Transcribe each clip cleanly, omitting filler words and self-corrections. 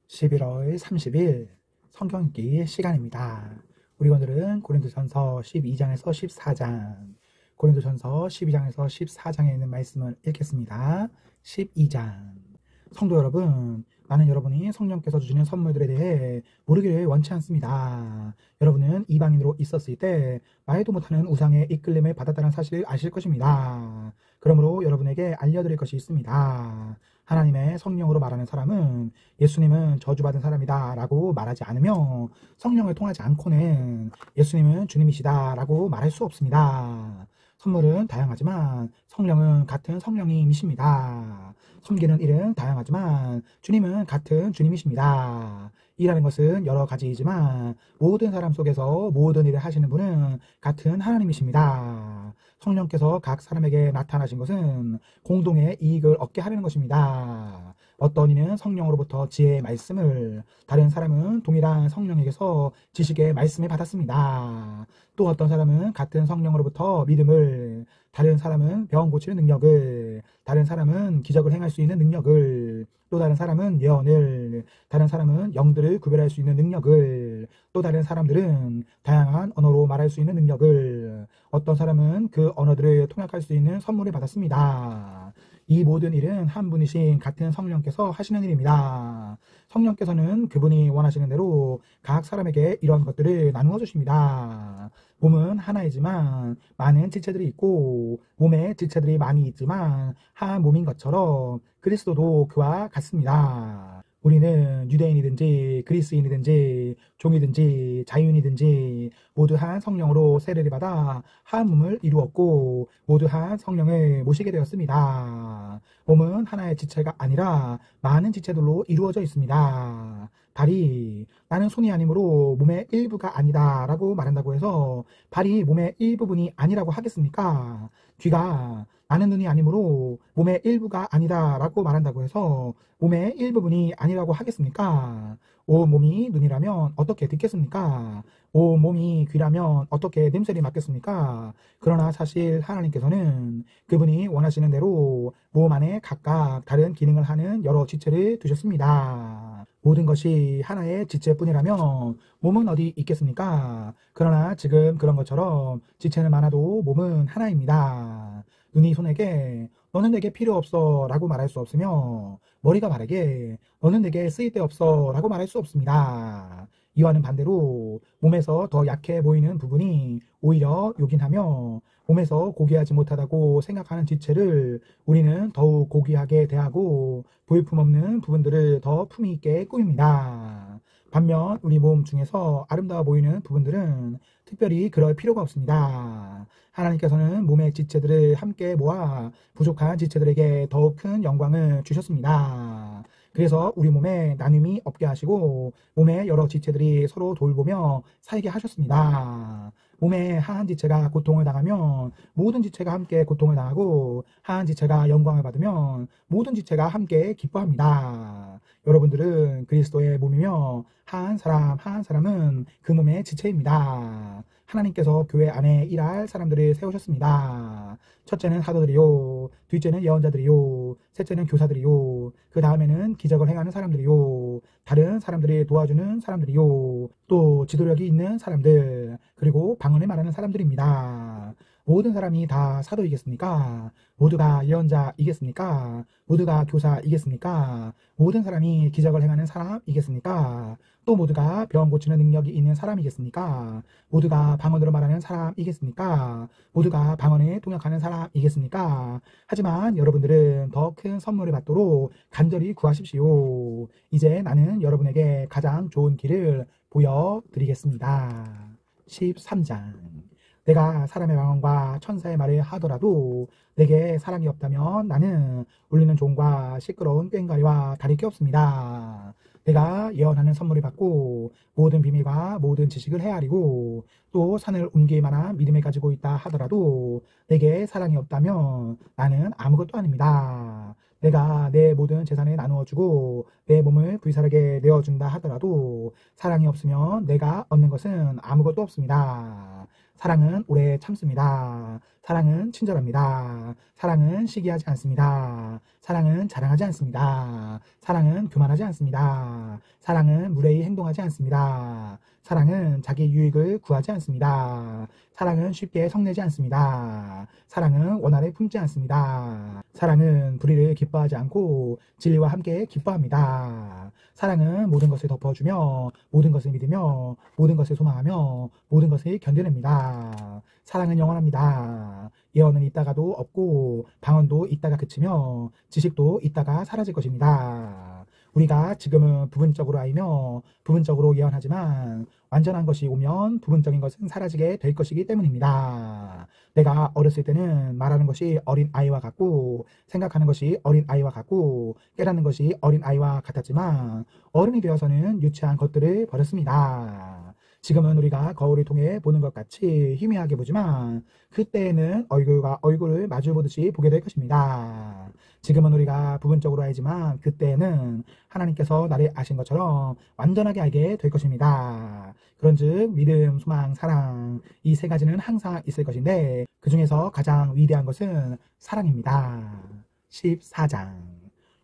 11월 30일 성경 읽기 시간입니다. 우리 오늘은 고린도전서 12장에서 14장, 고린도전서 12장에서 14장에 있는 말씀을 읽겠습니다. 12장. 성도 여러분, 나는 여러분이 성령께서 주시는 선물들에 대해 모르기를 원치 않습니다. 여러분은 이방인으로 있었을 때 말도 못하는 우상의 이끌림을 받았다는 사실을 아실 것입니다. 그러므로 여러분에게 알려드릴 것이 있습니다. 하나님의 성령으로 말하는 사람은 예수님은 저주받은 사람이다 라고 말하지 않으며, 성령을 통하지 않고는 예수님은 주님이시다 라고 말할 수 없습니다. 선물은 다양하지만 성령은 같은 성령님이십니다. 섬기는 일은 다양하지만 주님은 같은 주님이십니다. 일하는 것은 여러 가지이지만 모든 사람 속에서 모든 일을 하시는 분은 같은 하나님이십니다. 성령께서 각 사람에게 나타나신 것은 공동의 이익을 얻게 하려는 것입니다. 어떤 이는 성령으로부터 지혜의 말씀을, 다른 사람은 동일한 성령에게서 지식의 말씀을 받았습니다. 또 어떤 사람은 같은 성령으로부터 믿음을, 다른 사람은 병 고치는 능력을, 다른 사람은 기적을 행할 수 있는 능력을, 또 다른 사람은 예언을, 다른 사람은 영들을 구별할 수 있는 능력을, 또 다른 사람들은 다양한 언어로 말할 수 있는 능력을, 어떤 사람은 그 언어들을 통역할 수 있는 선물을 받았습니다. 이 모든 일은 한 분이신 같은 성령께서 하시는 일입니다. 성령께서는 그분이 원하시는 대로 각 사람에게 이런 것들을 나누어 주십니다. 몸은 하나이지만 많은 지체들이 있고, 몸에 지체들이 많이 있지만 한 몸인 것처럼 그리스도도 그와 같습니다. 우리는 유대인이든지 그리스인이든지 종이든지 자유인이든지 모두 한 성령으로 세례를 받아 한 몸을 이루었고, 모두 한 성령을 모시게 되었습니다. 몸은 하나의 지체가 아니라 많은 지체들로 이루어져 있습니다. 발이 나는 손이 아니므로 몸의 일부가 아니다 라고 말한다고 해서 발이 몸의 일부분이 아니라고 하겠습니까? 귀가 나는 눈이 아니므로 몸의 일부가 아니다 라고 말한다고 해서 몸의 일부분이 아니라고 하겠습니까? 온 몸이 눈이라면 어떻게 듣겠습니까? 온 몸이 귀라면 어떻게 냄새를 맡겠습니까? 그러나 사실 하나님께서는 그분이 원하시는 대로 몸 안에 각각 다른 기능을 하는 여러 지체를 두셨습니다. 모든 것이 하나의 지체뿐이라면 몸은 어디 있겠습니까? 그러나 지금 그런 것처럼 지체는 많아도 몸은 하나입니다. 눈이 손에게 너는 내게 필요 없어 라고 말할 수 없으며, 머리가 발에게 너는 내게 쓸데없어 라고 말할 수 없습니다. 이와는 반대로 몸에서 더 약해 보이는 부분이 오히려 요긴하며, 몸에서 고귀하지 못하다고 생각하는 지체를 우리는 더욱 고귀하게 대하고 볼품없는 부분들을 더 품위 있게 꾸밉니다. 반면 우리 몸 중에서 아름다워 보이는 부분들은 특별히 그럴 필요가 없습니다. 하나님께서는 몸의 지체들을 함께 모아 부족한 지체들에게 더욱 큰 영광을 주셨습니다. 그래서 우리 몸에 나눔이 없게 하시고 몸의 여러 지체들이 서로 돌보며 살게 하셨습니다. 몸의 한 지체가 고통을 당하면 모든 지체가 함께 고통을 당하고, 한 지체가 영광을 받으면 모든 지체가 함께 기뻐합니다. 여러분들은 그리스도의 몸이며 한 사람 한 사람은 그 몸의 지체입니다. 하나님께서 교회 안에 일할 사람들을 세우셨습니다. 첫째는 사도들이요, 둘째는 예언자들이요, 셋째는 교사들이요, 그 다음에는 기적을 행하는 사람들이요, 다른 사람들이 도와주는 사람들이요, 또 지도력이 있는 사람들, 그리고 방언을 말하는 사람들입니다. 모든 사람이 다 사도이겠습니까? 모두가 예언자이겠습니까? 모두가 교사이겠습니까? 모든 사람이 기적을 행하는 사람이겠습니까? 또 모두가 병 고치는 능력이 있는 사람이겠습니까? 모두가 방언으로 말하는 사람이겠습니까? 모두가 방언에 통역하는 사람이겠습니까? 하지만 여러분들은 더 큰 선물을 받도록 간절히 구하십시오. 이제 나는 여러분에게 가장 좋은 길을 보여드리겠습니다. 13장. 내가 사람의 방언과 천사의 말을 하더라도 내게 사랑이 없다면 나는 울리는 종과 시끄러운 꽹과리와 다를 게 없습니다. 내가 예언하는 선물을 받고 모든 비밀과 모든 지식을 헤아리고 또 산을 옮길 만한 믿음을 가지고 있다 하더라도 내게 사랑이 없다면 나는 아무것도 아닙니다. 내가 내 모든 재산을 나누어주고 내 몸을 불사르게 내어준다 하더라도 사랑이 없으면 내가 얻는 것은 아무것도 없습니다. 사랑은 오래 참습니다. 사랑은 친절합니다. 사랑은 시기하지 않습니다. 사랑은 자랑하지 않습니다. 사랑은 교만하지 않습니다. 사랑은 무례히 행동하지 않습니다. 사랑은 자기 유익을 구하지 않습니다. 사랑은 쉽게 성내지 않습니다. 사랑은 원한을 품지 않습니다. 사랑은 불의를 기뻐하지 않고 진리와 함께 기뻐합니다. 사랑은 모든 것을 덮어주며 모든 것을 믿으며 모든 것을 소망하며 모든 것을 견뎌냅니다. 사랑은 영원합니다. 예언은 있다가도 없고 방언도 있다가 그치며 지식도 있다가 사라질 것입니다. 우리가 지금은 부분적으로 알며 부분적으로 예언하지만 완전한 것이 오면 부분적인 것은 사라지게 될 것이기 때문입니다. 내가 어렸을 때는 말하는 것이 어린 아이와 같고 생각하는 것이 어린 아이와 같고 깨닫는 것이 어린 아이와 같았지만 어른이 되어서는 유치한 것들을 버렸습니다. 지금은 우리가 거울을 통해 보는 것 같이 희미하게 보지만 그때에는 얼굴과 얼굴을 마주 보듯이 보게 될 것입니다. 지금은 우리가 부분적으로 알지만 그때에는 하나님께서 나를 아신 것처럼 완전하게 알게 될 것입니다. 그런즉 믿음, 소망, 사랑 이 세 가지는 항상 있을 것인데 그 중에서 가장 위대한 것은 사랑입니다. 14장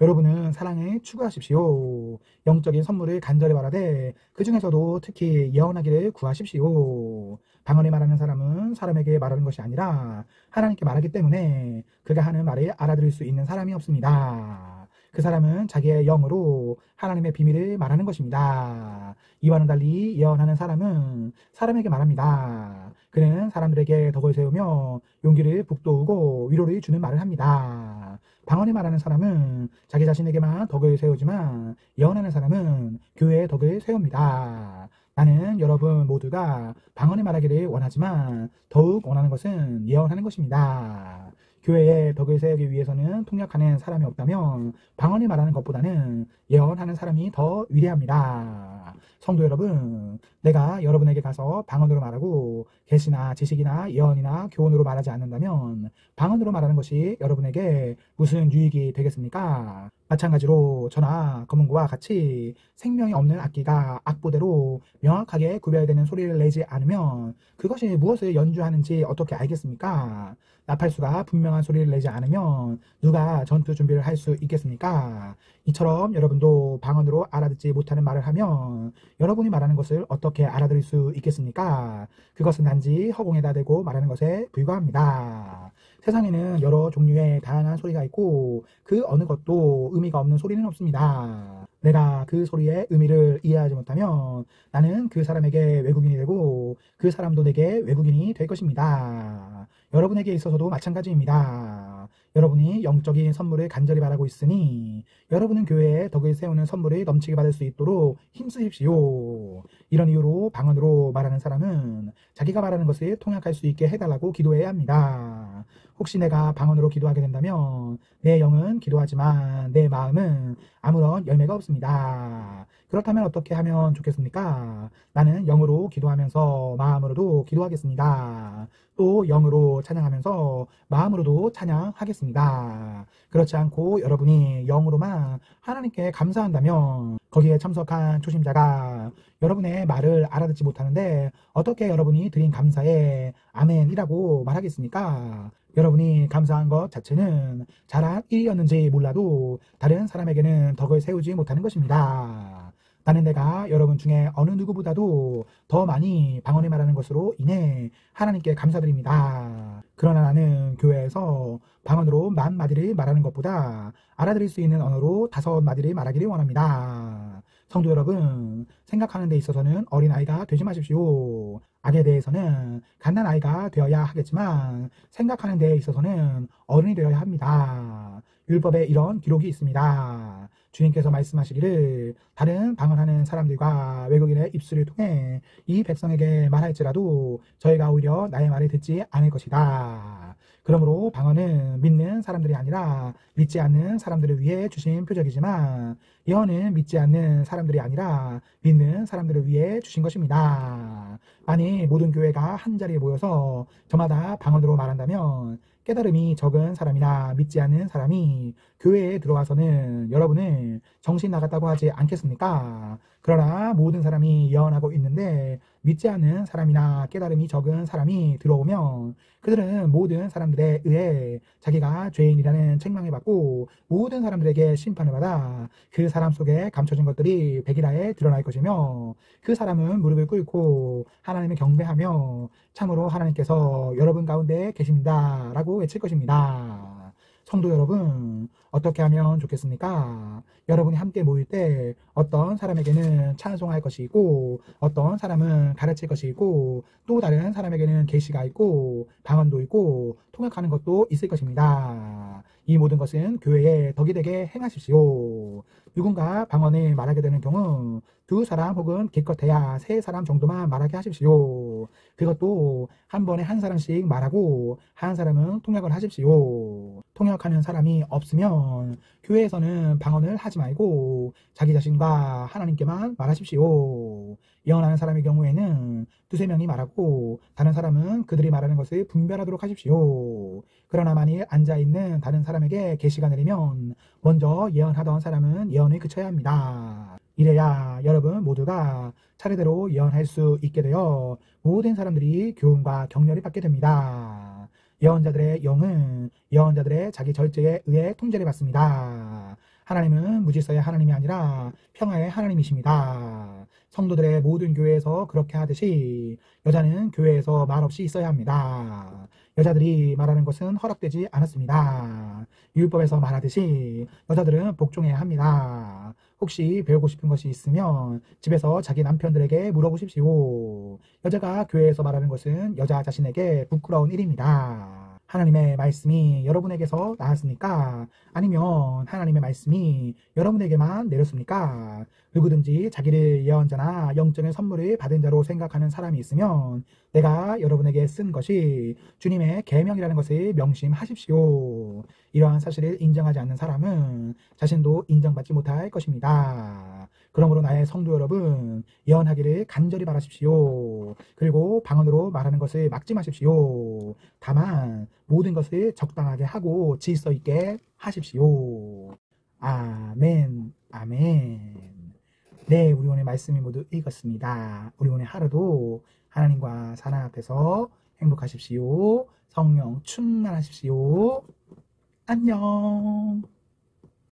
여러분은 사랑을 추구하십시오. 영적인 선물을 간절히 바라되 그 중에서도 특히 예언하기를 구하십시오. 방언을 말하는 사람은 사람에게 말하는 것이 아니라 하나님께 말하기 때문에 그가 하는 말을 알아들을 수 있는 사람이 없습니다. 그 사람은 자기의 영으로 하나님의 비밀을 말하는 것입니다. 이와는 달리 예언하는 사람은 사람에게 말합니다. 그는 사람들에게 덕을 세우며 용기를 북돋우고 위로를 주는 말을 합니다. 방언을 말하는 사람은 자기 자신에게만 덕을 세우지만 예언하는 사람은 교회의 덕을 세웁니다. 나는 여러분 모두가 방언을 말하기를 원하지만 더욱 원하는 것은 예언하는 것입니다. 교회의 덕을 세우기 위해서는 통역하는 사람이 없다면 방언을 말하는 것보다는 예언하는 사람이 더 위대합니다. 성도 여러분, 내가 여러분에게 가서 방언으로 말하고 계시나 지식이나 예언이나 교훈으로 말하지 않는다면 방언으로 말하는 것이 여러분에게 무슨 유익이 되겠습니까? 마찬가지로 저나 검은고와 같이 생명이 없는 악기가 악보대로 명확하게 구별되는 소리를 내지 않으면 그것이 무엇을 연주하는지 어떻게 알겠습니까? 나팔수가 분명한 소리를 내지 않으면 누가 전투 준비를 할 수 있겠습니까? 이처럼 여러분도 방언으로 알아듣지 못하는 말을 하면 여러분이 말하는 것을 어떻게 알아들을 수 있겠습니까? 그것은 단지 허공에다 대고 말하는 것에 불과합니다. 세상에는 여러 종류의 다양한 소리가 있고 그 어느 것도 의미가 없는 소리는 없습니다. 내가 그 소리의 의미를 이해하지 못하면 나는 그 사람에게 외국인이 되고 그 사람도 내게 외국인이 될 것입니다. 여러분에게 있어서도 마찬가지입니다. 여러분이 영적인 선물을 간절히 바라고 있으니 여러분은 교회에 덕을 세우는 선물을 넘치게 받을 수 있도록 힘쓰십시오. 이런 이유로 방언으로 말하는 사람은 자기가 말하는 것을 통역할 수 있게 해달라고 기도해야 합니다. 혹시 내가 방언으로 기도하게 된다면 내 영은 기도하지만 내 마음은 아무런 열매가 없습니다. 그렇다면 어떻게 하면 좋겠습니까? 나는 영으로 기도하면서 마음으로도 기도하겠습니다. 또 영으로 찬양하면서 마음으로도 찬양하겠습니다. 그렇지 않고 여러분이 영으로만 하나님께 감사한다면 거기에 참석한 초심자가 여러분의 말을 알아듣지 못하는데 어떻게 여러분이 드린 감사에 아멘이라고 말하겠습니까? 여러분이 감사한 것 자체는 잘한 일이었는지 몰라도 다른 사람에게는 덕을 세우지 못하는 것입니다. 나는 내가 여러분 중에 어느 누구보다도 더 많이 방언을 말하는 것으로 인해 하나님께 감사드립니다. 그러나 나는 교회에서 방언으로 10,000마디를 말하는 것보다 알아들을 수 있는 언어로 5마디를 말하기를 원합니다. 성도 여러분, 생각하는 데 있어서는 어린아이가 되지 마십시오. 악에 대해서는 갓난아이가 되어야 하겠지만 생각하는 데 있어서는 어른이 되어야 합니다. 율법에 이런 기록이 있습니다. 주님께서 말씀하시기를 다른 방언하는 사람들과 외국인의 입술을 통해 이 백성에게 말할지라도 저희가 오히려 나의 말을 듣지 않을 것이다. 그러므로 방언은 믿는 사람들이 아니라 믿지 않는 사람들을 위해 주신 표적이지만 예언은 믿지 않는 사람들이 아니라 믿는 사람들을 위해 주신 것입니다. 만일 모든 교회가 한 자리에 모여서 저마다 방언으로 말한다면 깨달음이 적은 사람이나 믿지 않는 사람이 교회에 들어와서는 여러분은 정신 나갔다고 하지 않겠습니까? 그러나 모든 사람이 예언하고 있는데 믿지 않는 사람이나 깨달음이 적은 사람이 들어오면 그들은 모든 사람들에 의해 자기가 죄인이라는 책망을 받고 모든 사람들에게 심판을 받아 그 사람 속에 감춰진 것들이 백일하에 드러날 것이며 그 사람은 무릎을 꿇고 하나님을 경배하며 참으로 하나님께서 여러분 가운데 계십니다 라고 외칠 것입니다. 성도 여러분, 어떻게 하면 좋겠습니까? 여러분이 함께 모일 때 어떤 사람에게는 찬송할 것이고 어떤 사람은 가르칠 것이고 또 다른 사람에게는 계시가 있고 방언도 있고 통역하는 것도 있을 것입니다. 이 모든 것은 교회에 덕이 되게 행하십시오. 누군가 방언을 말하게 되는 경우 두 사람 혹은 기껏해야 세 사람 정도만 말하게 하십시오. 그것도 한 번에 한 사람씩 말하고 한 사람은 통역을 하십시오. 통역하는 사람이 없으면 교회에서는 방언을 하지 말고 자기 자신과 하나님께만 말하십시오. 예언하는 사람의 경우에는 두세 명이 말하고 다른 사람은 그들이 말하는 것을 분별하도록 하십시오. 그러나 만일 앉아있는 다른 사람에게 계시가 내리면 먼저 예언하던 사람은 예언을 그쳐야 합니다. 이래야 여러분 모두가 차례대로 예언할 수 있게 되어 모든 사람들이 교훈과 격려를 받게 됩니다. 예언자들의 영은 예언자들의 자기 절제에 의해 통제를 받습니다. 하나님은 무질서의 하나님이 아니라 평화의 하나님이십니다. 성도들의 모든 교회에서 그렇게 하듯이 여자는 교회에서 말없이 있어야 합니다. 여자들이 말하는 것은 허락되지 않았습니다. 율법에서 말하듯이 여자들은 복종해야 합니다. 혹시 배우고 싶은 것이 있으면 집에서 자기 남편들에게 물어보십시오. 여자가 교회에서 말하는 것은 여자 자신에게 부끄러운 일입니다. 하나님의 말씀이 여러분에게서 나왔습니까? 아니면 하나님의 말씀이 여러분에게만 내렸습니까? 누구든지 자기를 예언자나 영적인 선물을 받은 자로 생각하는 사람이 있으면 내가 여러분에게 쓴 것이 주님의 계명이라는 것을 명심하십시오. 이러한 사실을 인정하지 않는 사람은 자신도 인정받지 못할 것입니다. 그러므로 나의 성도 여러분, 예언하기를 간절히 바라십시오. 그리고 방언으로 말하는 것을 막지 마십시오. 다만 모든 것을 적당하게 하고 질서 있게 하십시오. 아멘, 아멘. 네, 우리 오늘 말씀이 모두 읽었습니다. 우리 오늘 하루도 하나님과 사랑 앞에서 행복하십시오. 성령 충만하십시오. 안녕.